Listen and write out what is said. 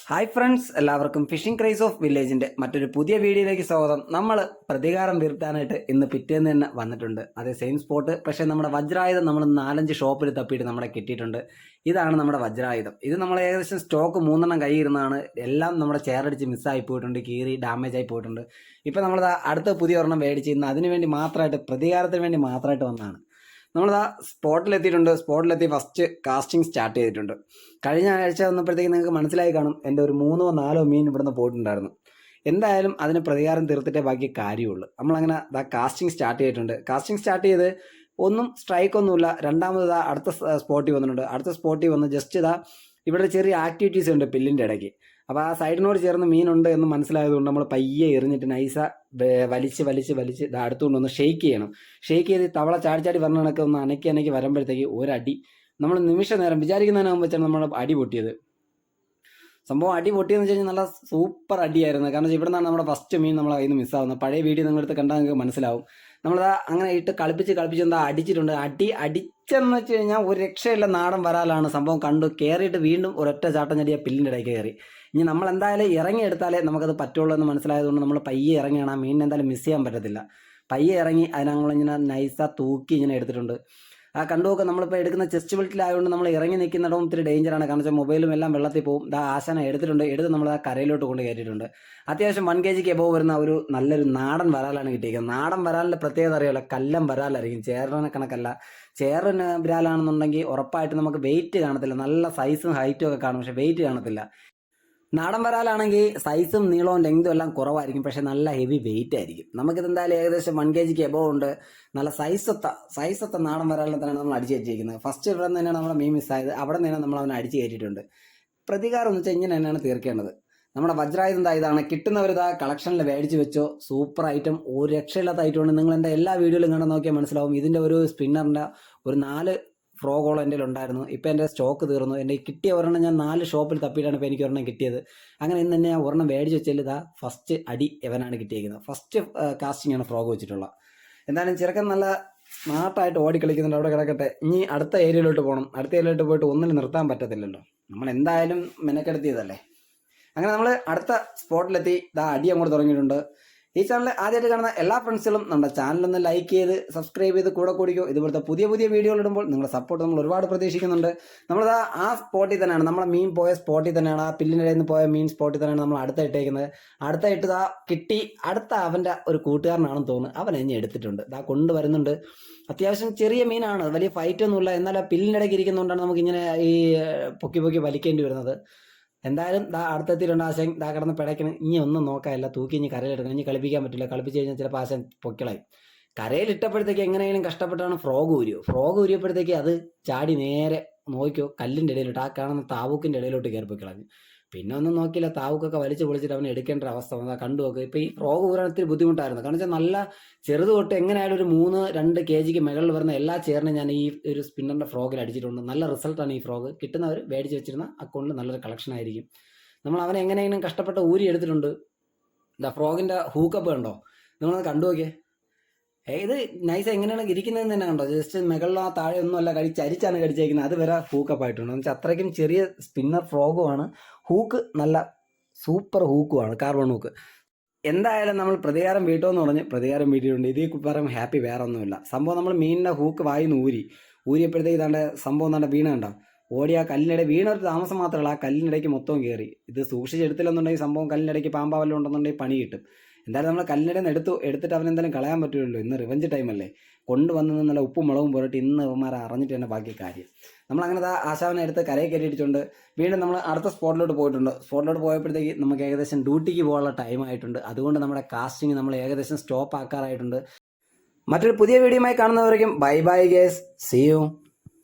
Hi friends, എല്ലാവർക്കും phishing craze of വില്ലേജിൻ്റെ മറ്റൊരു പുതിയ വീഡിയോയിലേക്ക് സ്വാഗതം. നമ്മൾ പ്രതികാരം വീർത്താനായിട്ട് ഇന്ന് പിറ്റേന്ന് തന്നെ വന്നിട്ടുണ്ട്. അതേ സെയിം സ്പോട്ട്, പക്ഷേ നമ്മുടെ വജ്രായുധം നമ്മൾ 4-5 ഷോപ്പിൽ തപ്പിയിട്ട് നമ്മളെ കിട്ടിയിട്ടുണ്ട്. ഇതാണ് നമ്മുടെ വജ്രായുധം. ഇത് നമ്മൾ ഏകദേശം സ്റ്റോക്ക് 3 കയ്യിരുന്നതാണ്. എല്ലാം നമ്മുടെ ചെയറടിച്ച് മിസ്സായി പോയിട്ടുണ്ട്, കീറി ഡാമേജ് ആയി പോയിട്ടുണ്ട്. ഇപ്പോൾ നമ്മൾ അടുത്ത പുതിയ ഒരെണ്ണം മേടിച്ച് ഇന്ന് അതിന് വേണ്ടി മാത്രമായിട്ട്, പ്രതികാരത്തിന് വേണ്ടി മാത്രമായിട്ട് വന്നതാണ്. നമ്മളിതാ സ്പോട്ടിലെത്തി ഫസ്റ്റ് കാസ്റ്റിംഗ് സ്റ്റാർട്ട് ചെയ്തിട്ടുണ്ട്. കഴിഞ്ഞ ആഴ്ച വന്നപ്പോഴത്തേക്ക് നിങ്ങൾക്ക് മനസ്സിലായി കാണും, എൻ്റെ ഒരു 3-4 മീൻ ഇവിടുന്ന് പോയിട്ടുണ്ടായിരുന്നു. എന്തായാലും അതിന് പ്രതികാരം തീർത്തിട്ടേ ബാക്കി കാര്യമുള്ളൂ. നമ്മളങ്ങനെ കാസ്റ്റിംഗ് സ്റ്റാർട്ട് ചെയ്തിട്ടുണ്ട്. കാസ്റ്റിംഗ് സ്റ്റാർട്ട് ചെയ്ത് ഒന്നും സ്ട്രൈക്കൊന്നുമില്ല. രണ്ടാമത് അടുത്ത സ്പോട്ടിൽ വന്നിട്ടുണ്ട്. അടുത്ത സ്പോട്ടിൽ വന്ന് ജസ്റ്റ് ഇവിടെ ചെറിയ ആക്ടിവിറ്റീസ് ഉണ്ട് പില്ലിൻ്റെ ഇടയ്ക്ക്. അപ്പോൾ ആ സൈഡിനോട് ചേർന്ന് മീനുണ്ട് എന്ന് മനസ്സിലായതുകൊണ്ട് നമ്മൾ പയ്യെ എറിഞ്ഞിട്ട് നൈസ വലിച്ച് അടുത്തുകൊണ്ട് ഒന്ന് ഷെയ്ക്ക് ചെയ്യണം. ഷെയ്ക്ക് ചെയ്ത് തവള ചാടി പറഞ്ഞ കണക്ക് ഒന്ന് അനക്കി വരുമ്പോഴത്തേക്ക് ഒരടി നമ്മൾ നിമിഷ നേരം വിചാരിക്കുന്നതിനാകുമ്പോൾ വെച്ചാൽ നമ്മൾ അടി പൊട്ടിയത്. സംഭവം അടി പൊട്ടിയെന്ന് വെച്ച് കഴിഞ്ഞാൽ നല്ല സൂപ്പർ അടിയായിരുന്നു. കാരണം ഇവിടെ നിന്നാണ് നമ്മുടെ ഫസ്റ്റ് മീൻ നമ്മളെ കയ്യിൽ നിന്ന് മിസ്സാവുന്നത്. പഴയ വീഡിയോ നിങ്ങളടുത്ത് കണ്ടാൽ നിങ്ങൾക്ക് മനസ്സിലാവും. നമ്മളത് അങ്ങനെ ഇട്ട് കളിപ്പിച്ച് എന്താ അടിച്ചിട്ടുണ്ട്. അടിച്ചെന്ന് വെച്ച് കഴിഞ്ഞാൽ ഒരു രക്ഷയില്ല, നാടൻ വരാലാണ്. സംഭവം കണ്ടു കയറിയിട്ട് വീണ്ടും ഒരൊറ്റ ചാട്ടം ചടിയ പില്ലിൻ്റെ ഇടയ്ക്ക് കയറി. ഇനി നമ്മൾ എന്തായാലും ഇറങ്ങിയെടുത്താലേ നമുക്കത് പറ്റുള്ളൂ എന്ന് മനസ്സിലായതുകൊണ്ട് നമ്മൾ പയ്യെ ഇറങ്ങിയാണ്. ആ മീനിനെ എന്തായാലും മിസ് ചെയ്യാൻ പറ്റത്തില്ല. പയ്യെ ഇറങ്ങി അതിനങ്ങളിങ്ങനെ നൈസ തൂക്കി ഇങ്ങനെ എടുത്തിട്ടുണ്ട്. ആ കണ്ടുപോക്കെ നമ്മളിപ്പോൾ എടുക്കുന്ന ചെസ്റ്റ് ബെൽറ്റിലായതുകൊണ്ട് നമ്മൾ ഇറങ്ങി നിൽക്കുന്നിടവും ഇത്തിരി ഡേഞ്ചറാണ്. കാരണം വെച്ചാൽ മൊബൈലും എല്ലാം വെള്ളത്തിൽ പോകും. ആശാന എടുത്ത് നമ്മൾ ആ കരയിലോട്ട് കൊണ്ട് കയറ്റിയിട്ടുണ്ട്. അത്യാവശ്യം 1 kg എബോവ് വരുന്ന ഒരു നല്ലൊരു നാടൻ വരാലാണ് കിട്ടിയിരിക്കുന്നത്. നാടൻ വരാലിൻ്റെ പ്രത്യേകത അറിയാമല്ലോ, കല്ലം വരാലായിരിക്കും, ചേറിനെ കണക്കല്ല. ചേറിന് വരാലാണെന്നുണ്ടെങ്കിൽ ഉറപ്പായിട്ട് നമുക്ക് വെയിറ്റ് കാണത്തില്ല. നല്ല സൈസും ഹൈറ്റും ഒക്കെ കാണും, പക്ഷേ വെയിറ്റ് കാണത്തില്ല. നാടൻ വരാലാണെങ്കിൽ സൈസും നീളവും ലെങ്തും എല്ലാം കുറവായിരിക്കും, പക്ഷേ നല്ല ഹെവി വെയിറ്റ് ആയിരിക്കും. നമുക്കിത് എന്തായാലും ഏകദേശം 1 kg എബോവ് ഉണ്ട്. നല്ല സൈസൊത്ത നാടൻ വരാലിനെ തന്നെയാണ് നമ്മൾ അടിച്ച് കയറ്റിയിരിക്കുന്നത്. ഫസ്റ്റ് ഇവിടെ നിന്ന് തന്നെയാണ് നമ്മുടെ മീൻ മിസ്സായത്. അവിടെ നിന്ന് നമ്മൾ അവനെ അടിച്ച് കയറ്റിയിട്ടുണ്ട്. പ്രതികാരം എന്ന് വെച്ചാൽ ഇങ്ങനെ തന്നെയാണ് തീർക്കേണ്ടത്. നമ്മുടെ വജ്രായുധം ഇതാണ്. കിട്ടുന്നവരിതാ കളക്ഷനിൽ മേടിച്ച് വെച്ചോ. സൂപ്പർ ഐറ്റം, ഒരു രക്ഷയില്ലാത്ത ഐറ്റമാണ്. നിങ്ങൾ എൻ്റെ എല്ലാ വീഡിയോയിലും കണ്ടാൽ നോക്കിയാൽ മനസ്സിലാവും. ഇതിൻ്റെ ഒരു സ്പിന്നറിൻ്റെ ഒരു 4 ഫ്രോഗോളം എൻ്റെ ഉണ്ടായിരുന്നു. ഇപ്പോൾ എൻ്റെ സ്റ്റോക്ക് തീർന്നു. എൻ്റെ കിട്ടിയ ഒരെണ്ണം ഞാൻ 4 ഷോപ്പിൽ തപ്പിയിട്ടാണ് ഇപ്പോൾ എനിക്ക് ഒരെണ്ണം കിട്ടിയത്. അങ്ങനെ ഇന്ന് തന്നെ ഞാൻ ഒരെണ്ണം മേടിച്ച് വെച്ചാൽ ഫസ്റ്റ് അടി എവനാണ് കിട്ടിയിരിക്കുന്നത്. ഫസ്റ്റ് കാസ്റ്റിംഗ് ആണ് ഫ്രോഗ് വെച്ചിട്ടുള്ളത്. എന്തായാലും ചെറുക്കൻ നല്ല സ്മാർട്ടായിട്ട് ഓടിക്കളിക്കുന്നുണ്ട്. അവിടെ കിടക്കട്ടെ. ഇനി അടുത്ത ഏരിയയിലോട്ട് പോകണം. അടുത്ത ഏരിയയിലോട്ട് പോയിട്ട് ഒന്നിനും നിർത്താൻ പറ്റത്തില്ലല്ലോ, നമ്മൾ എന്തായാലും മെനക്കെടുത്തിയതല്ലേ. അങ്ങനെ നമ്മൾ അടുത്ത സ്പോട്ടിലെത്തി. അടി അങ്ങോട്ട് തുടങ്ങിയിട്ടുണ്ട്. ഈ ചാനൽ ആദ്യമായിട്ട് കാണുന്ന എല്ലാ ഫ്രണ്ട്സുകളും നമ്മുടെ ചാനലൊന്ന് ലൈക്ക് ചെയ്ത് സബ്സ്ക്രൈബ് ചെയ്ത് കൂടെ കൂടിക്കോ. ഇതുപോലത്തെ പുതിയ വീഡിയോകൾ ഇടുമ്പോൾ നിങ്ങളുടെ സപ്പോർട്ട് നമ്മൾ ഒരുപാട് പ്രതീക്ഷിക്കുന്നുണ്ട്. നമ്മളിതാ ആ സ്പോട്ടിൽ തന്നെയാണ്, നമ്മളെ മീൻ പോയ സ്പോട്ടിൽ തന്നെയാണ്, ആ പില്ലിനിടയിൽ നിന്ന് പോയ മീൻ സ്പോട്ടിൽ തന്നെയാണ് നമ്മൾ അടുത്ത ഇട്ടേക്കുന്നത്. അടുത്ത ഇട്ട് കിട്ടി. അടുത്ത അവൻ്റെ ഒരു കൂട്ടുകാരനാണെന്ന് തോന്നുന്നു. അവൻ എന്നെ എടുത്തിട്ടുണ്ട്. കൊണ്ടുവരുന്നുണ്ട്. അത്യാവശ്യം ചെറിയ മീനാണ്, വലിയ ഫൈറ്റ് ഒന്നുമില്ല. എന്നാൽ ആ പില്ലിനിടയ്ക്ക് ഇരിക്കുന്നതുകൊണ്ടാണ് നമുക്കിങ്ങനെ ഈ പൊക്കി വലിക്കേണ്ടി വരുന്നത്. എന്തായാലും അടുത്തെത്തിയിട്ടുണ്ട്. ആശൻ കിടന്ന് പിടയ്ക്കണം. ഇനി ഒന്നും നോക്കാനില്ല, തൂക്കി ഇനി കരയിലെടുക്കണം. ഇനി കളിപ്പിക്കാൻ പറ്റില്ല. കളിപ്പിച്ച് കഴിഞ്ഞാൽ ചിലപ്പോൾ ആശൻ പൊക്കിളായി. കരയിലിട്ടപ്പോഴത്തേക്ക് എങ്ങനെയെങ്കിലും കഷ്ടപ്പെട്ടാണ് ഫ്രോഗ് ഊരിയപ്പോഴത്തേക്ക് അത് ചാടി നേരെ നോക്കിയോ കല്ലിൻ്റെ ഇടയിലോട്ട്, ആ കാണുന്ന താവൂക്കിൻ്റെ ഇടയിലോട്ട് കയറി പൊക്കിളഞ്ഞു. പിന്നെ ഒന്നും നോക്കിയില്ല, താവൂക്കൊക്കെ വലിച്ചു പൊളിച്ചിട്ട് അവനെ എടുക്കേണ്ട അവസ്ഥ വന്നാൽ കണ്ടു നോക്കുക. ഇപ്പോൾ ഈ ഫ്രോഗ് ഊരാൻ ഇത്തിരി ബുദ്ധിമുട്ടായിരുന്നു. കാരണം വെച്ചാൽ നല്ല ചെറുത് തൊട്ട് എങ്ങനെയായാലും ഒരു 3-2 kg മുകളിൽ വരുന്ന എല്ലാ ചേറിനും ഞാൻ ഈ ഒരു സ്പിന്നറിൻ്റെ ഫ്രോഗിൽ അടിച്ചിട്ടുണ്ട്. നല്ല റിസൾട്ടാണ് ഈ ഫ്രോഗ്. കിട്ടുന്നവർ മേടിച്ച് വെച്ചിരുന്ന അക്കൗണ്ടിൽ നല്ലൊരു കളക്ഷൻ ആയിരിക്കും. നമ്മൾ അവനെ എങ്ങനെയെങ്കിലും കഷ്ടപ്പെട്ട് ഊരി എടുത്തിട്ടുണ്ട്. ഫ്രോഗിൻ്റെ ഹൂക്കപ്പ് കണ്ടോ, നിങ്ങളത് കണ്ടു നോക്കിയേ. ഇത് നൈസ് എങ്ങനെയാണ് ഇരിക്കുന്നതെന്ന് തന്നെ കണ്ടോ. ജസ്റ്റ് മുകളിലോ താഴെ ഒന്നും അല്ല, ചരിച്ചാണ് കടിച്ചേക്കുന്നത്. അത് വരെ ഹൂക്കപ്പ് ആയിട്ടുണ്ട്. എന്ന് വെച്ചാൽ അത്രയ്ക്കും ചെറിയ സ്പിന്നർ ഫ്രോഗുമാണ്. ഹൂക്ക് നല്ല സൂപ്പർ ഹൂക്കുമാണ്, കാർബൺ ഹൂക്ക്. എന്തായാലും നമ്മൾ പ്രതികാരം വീട്ടോന്ന് പറഞ്ഞ് പ്രതികാരം വീട്ടിയിട്ടുണ്ട്. ഇതിൽ പറയുമ്പോൾ ഹാപ്പി വേറെ ഒന്നുമില്ല. സംഭവം നമ്മൾ മീനിൻ്റെ ഹൂക്ക് വായിന്ന് ഊരിയപ്പോഴത്തേക്ക് ഇതാണ്ട് സംഭവം വീണ കണ്ടോ. ഓടി ആ കല്ലിനിടെ വീണൊരു താമസം മാത്രമല്ല, ആ കല്ലിനിടയ്ക്ക് മൊത്തം കയറി. ഇത് സൂക്ഷിച്ചെടുത്തില്ലെന്നുണ്ടെങ്കിൽ സംഭവം കല്ലിനിടയ്ക്ക് പാമ്പാവല്ലോ ഉണ്ടെന്നുണ്ടെങ്കിൽ പണി കിട്ടും. എന്തായാലും നമ്മൾ കല്ലിനിടയിൽ നിന്ന് എടുത്തിട്ട് അവനെന്തായാലും കളയാൻ പറ്റുമല്ലോ. ഇന്ന് റിവഞ്ച് ടൈമല്ലേ. കൊണ്ടുവന്ന് നല്ല ഉപ്പും മുളകും പോയിട്ട് ഇന്ന് ഇവന്മാരെ അറിഞ്ഞിട്ട് തന്നെ ബാക്കി കാര്യം. നമ്മളങ്ങനെ ആശാവിനെ എടുത്ത് കരയിൽ കയറ്റിയിട്ടുണ്ട്. വീണ്ടും നമ്മൾ അടുത്ത സ്പോട്ടിലോട്ട് പോയിട്ടുണ്ട്. സ്പോട്ടിലോട്ട് പോയപ്പോഴത്തേക്ക് നമുക്ക് ഏകദേശം ഡ്യൂട്ടിക്ക് പോകാനുള്ള ടൈം ആയിട്ടുണ്ട്. അതുകൊണ്ട് നമ്മുടെ കാസ്റ്റിംഗ് നമ്മൾ ഏകദേശം സ്റ്റോപ്പ് ആക്കാറായിട്ടുണ്ട്. മറ്റൊരു പുതിയ വീഡിയോയുമായി കാണുന്നവരേക്കും ബൈ ഗേസ്, സീ യു.